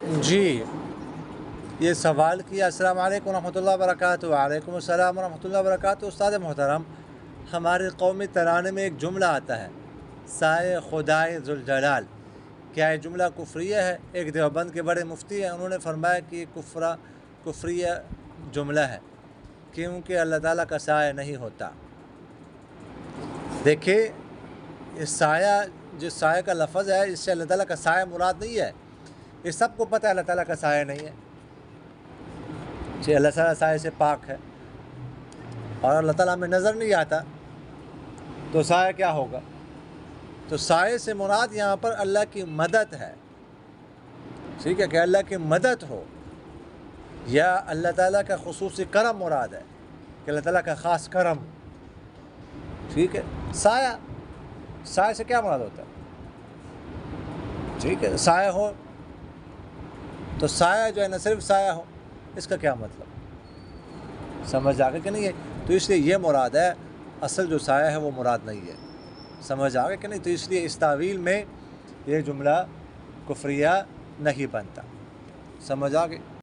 جی، یہ سوال کیا۔ السلام علیکم ورحمۃ اللہ وبرکاتہ۔ وعلیکم السلام ورحمۃ اللہ وبرکاتہ۔ استاد محترم، ہمارے قومی ترانے میں ایک جملہ آتا ہے، سائے خدائے ذوالجلال۔ کیا یہ جملہ کفریہ ہے؟ ایک دیوبند کے بڑے مفتی ہیں، انہوں نے فرمایا کہ یہ کفریہ جملہ ہے، کیونکہ اللہ تعالیٰ کا سایہ نہیں ہوتا۔ دیکھیے، اس سایہ، جس سایہ کا لفظ ہے، اس سے اللہ تعالیٰ کا سایہ مراد نہیں ہے۔ یہ سب کو پتہ ہے اللہ تعالیٰ کا سایہ نہیں ہے، اللہ تعالیٰ سایہ سے پاک ہے، اور اللہ تعالیٰ میں نظر نہیں آتا، تو سایہ کیا ہوگا؟ تو سایہ سے مراد یہاں پر اللہ کی مدد ہے، ٹھیک ہے، کہ اللہ کی مدد ہو، یا اللہ تعالیٰ کا خصوصی کرم مراد ہے، کہ اللہ تعالیٰ کا خاص کرم، ٹھیک ہے۔ سایہ سے کیا مراد ہوتا ہے؟ ٹھیک ہے، سایہ ہو تو سایہ جو ہے نہ صرف سایہ ہو، اس کا کیا مطلب؟ سمجھ آ گئے کہ نہیں ہے؟ تو اس لیے یہ مراد ہے، اصل جو سایہ ہے وہ مراد نہیں ہے۔ سمجھ آ گئے کہ نہیں؟ تو اس لیے اس تعویل میں یہ جملہ کفریہ نہیں بنتا۔ سمجھ آ گئے؟